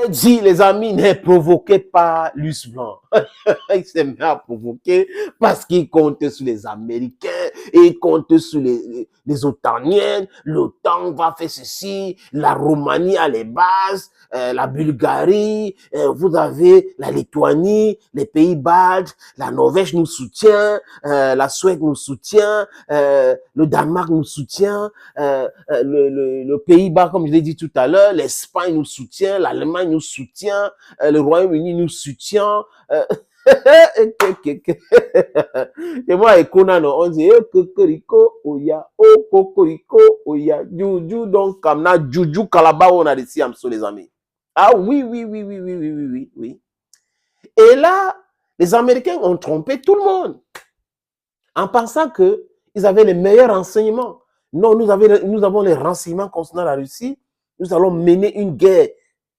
Dit, les amis, ne provoquez pas l'us blanc. Il s'est mis à provoquer parce qu'il compte sur les Américains et il compte sur les Otaniens. L'OTAN va faire ceci, la Roumanie a les bases, la Bulgarie, vous avez la Lituanie, les pays baltes, la Norvège nous soutient, la Suède nous soutient, le Danemark nous soutient, le Pays-Bas, comme je l'ai dit tout à l'heure, l'Espagne nous soutient, l'Allemagne nous soutient, le Royaume-Uni nous soutient. Et moi, et Conan, on dit, Kokoriko, Oya, oh, Kokoriko, Oya, Juju, donc, comme na Juju, Kalaba, on a des siams, les amis. Ah oui, oui, oui, oui, oui, oui, oui, oui, oui. Et là, les Américains ont trompé tout le monde en pensant qu'ils avaient les meilleurs renseignements. Non, nous avons les renseignements concernant la Russie. Nous allons mener une guerre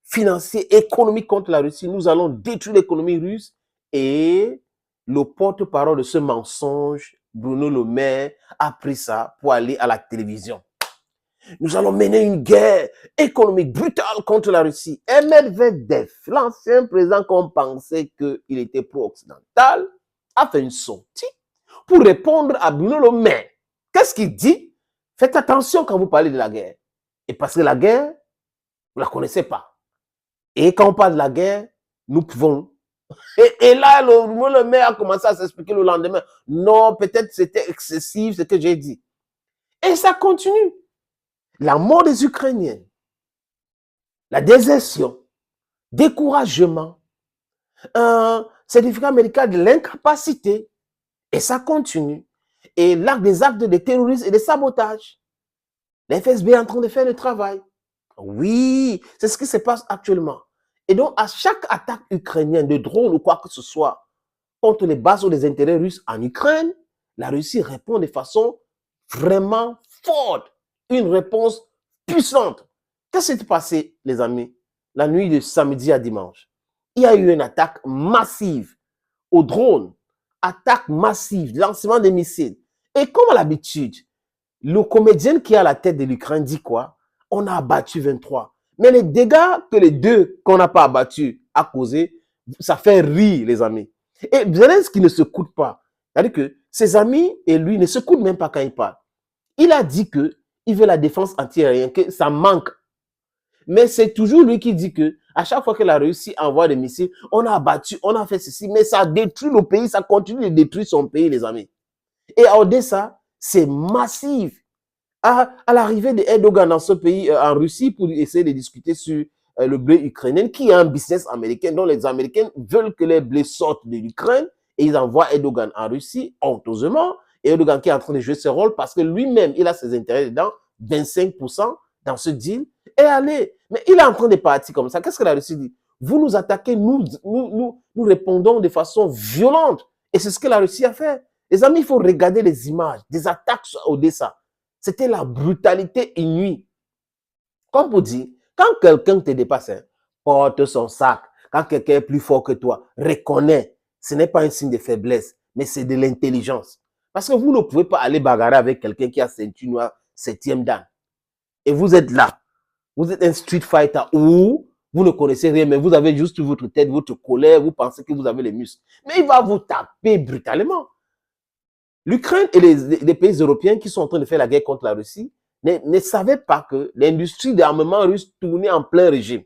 financière, économique contre la Russie. Nous allons détruire l'économie russe. Et le porte-parole de ce mensonge, Bruno Le Maire, a pris ça pour aller à la télévision. Nous allons mener une guerre économique brutale contre la Russie. Et Medvedev, l'ancien président qu'on pensait qu'il était pro-occidental, a fait une sortie pour répondre à Bruno Le Maire. Qu'est-ce qu'il dit? Faites attention quand vous parlez de la guerre. Et parce que la guerre, vous ne la connaissez pas. Et quand on parle de la guerre, nous pouvons. Et là, le maire a commencé à s'expliquer le lendemain. Non, peut-être c'était excessif ce que j'ai dit. Et ça continue. La mort des Ukrainiens, la désertion, découragement, un certificat médical de l'incapacité, et ça continue. Et des actes de terrorisme et de sabotage. La FSB est en train de faire le travail. Oui, c'est ce qui se passe actuellement. Et donc, à chaque attaque ukrainienne de drone ou quoi que ce soit contre les bases ou les intérêts russes en Ukraine, la Russie répond de façon vraiment forte. Une réponse puissante. Qu'est-ce qui s'est passé, les amis, la nuit de samedi à dimanche? Il y a eu une attaque massive au drone. Attaque massive, lancement des missiles. Et comme à l'habitude, le comédien qui est à la tête de l'Ukraine dit quoi? On a abattu 23. Mais les dégâts que les deux qu'on n'a pas abattus a causé, ça fait rire, les amis. Et Zelensky ne se coûte pas. C'est-à-dire que ses amis et lui ne se coûtent même pas quand il parle. Il a dit qu'il veut la défense antiaérienne, que ça manque. Mais c'est toujours lui qui dit que à chaque fois que la Russie envoie des missiles, on a abattu, on a fait ceci, mais ça détruit le pays, ça continue de détruire son pays, les amis. Et à Odessa, c'est massif. À l'arrivée de Erdogan dans ce pays, en Russie, pour essayer de discuter sur le blé ukrainien, qui est un business américain, dont les Américains veulent que les blés sortent de l'Ukraine, et ils envoient Erdogan en Russie, honteusement, et Erdogan qui est en train de jouer ce rôle, parce que lui-même, il a ses intérêts dedans, 25% dans ce deal, et allez, mais il est en train de partir comme ça. Qu'est-ce que la Russie dit? Vous nous attaquez, nous répondons de façon violente, et c'est ce que la Russie a fait. Les amis, il faut regarder les images des attaques à Odessa. C'était la brutalité inouïe. Comme pour dire, quand quelqu'un te dépasse, porte son sac. Quand quelqu'un est plus fort que toi, reconnais. Ce n'est pas un signe de faiblesse, mais c'est de l'intelligence. Parce que vous ne pouvez pas aller bagarrer avec quelqu'un qui a ceinture noire, 7e dan. Et vous êtes là. Vous êtes un street fighter où vous ne connaissez rien, mais vous avez juste votre tête, votre colère, vous pensez que vous avez les muscles. Mais il va vous taper brutalement. L'Ukraine et les pays européens qui sont en train de faire la guerre contre la Russie ne savaient pas que l'industrie d'armement russe tournait en plein régime.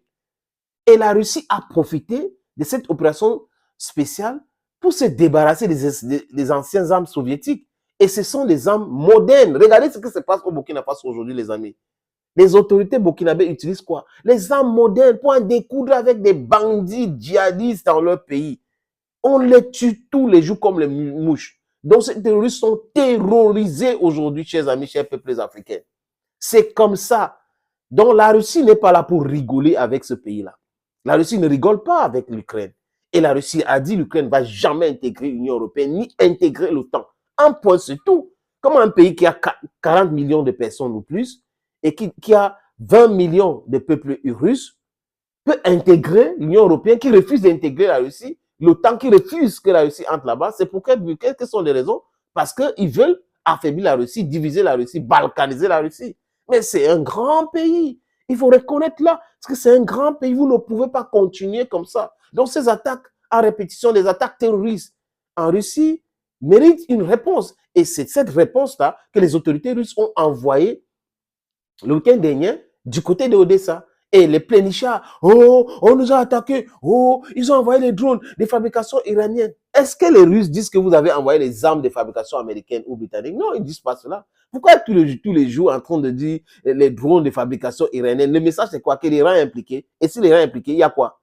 Et la Russie a profité de cette opération spéciale pour se débarrasser des anciennes armes soviétiques. Et ce sont des armes modernes. Regardez ce qui se passe au Burkina Faso aujourd'hui, les amis. Les autorités burkinabées utilisent quoi? Les armes modernes pour en découdre avec des bandits djihadistes dans leur pays. On les tue tous les jours comme les mouches. Donc, ces terroristes sont terrorisés aujourd'hui, chers amis, chers peuples africains. C'est comme ça. Donc, la Russie n'est pas là pour rigoler avec ce pays-là. La Russie ne rigole pas avec l'Ukraine. Et la Russie a dit que l'Ukraine ne va jamais intégrer l'Union européenne, ni intégrer l'OTAN. Un point, c'est tout. Comment un pays qui a 40 millions de personnes ou plus, et qui a 20 millions de peuples russes, peut intégrer l'Union européenne, qui refuse d'intégrer la Russie, l'OTAN qui refuse que la Russie entre là-bas? C'est pourquoi, quelles sont les raisons? Parce qu'ils veulent affaiblir la Russie, diviser la Russie, balkaniser la Russie. Mais c'est un grand pays. Il faut reconnaître là. Parce que c'est un grand pays, vous ne pouvez pas continuer comme ça. Donc ces attaques à répétition, les attaques terroristes en Russie méritent une réponse. Et c'est cette réponse-là que les autorités russes ont envoyée le week-end dernier du côté de Odessa. Et les plénichards, oh, on nous a attaqués, oh, ils ont envoyé les drones de fabrication iranienne. Est-ce que les Russes disent que vous avez envoyé les armes de fabrication américaine ou britannique? Non, ils ne disent pas cela. Pourquoi tous les jours en train de dire les drones de fabrication iranienne? Le message, c'est quoi? Que l'Iran est impliqué. Et si l'Iran est impliqué, il y a quoi?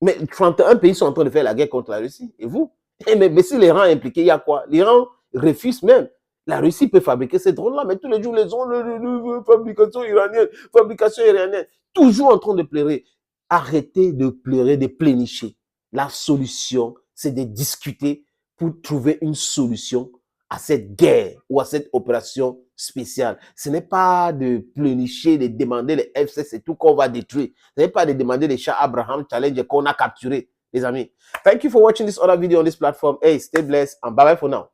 Mais 31 pays sont en train de faire la guerre contre la Russie. Et vous? Mais si l'Iran est impliqué, il y a quoi? L'Iran refuse même. La Russie peut fabriquer ces drones-là, mais tous les jours, les ont fabrication iranienne. Toujours en train de pleurer. Arrêtez de pleurer, de plénicher. La solution, c'est de discuter pour trouver une solution à cette guerre ou à cette opération spéciale. Ce n'est pas de plénicher, de demander les F-16 et tout qu'on va détruire. Ce n'est pas de demander les chats Abraham Challenge qu'on a capturés, les amis. Thank you for watching this other video on this platform. Hey, stay blessed and bye bye for now.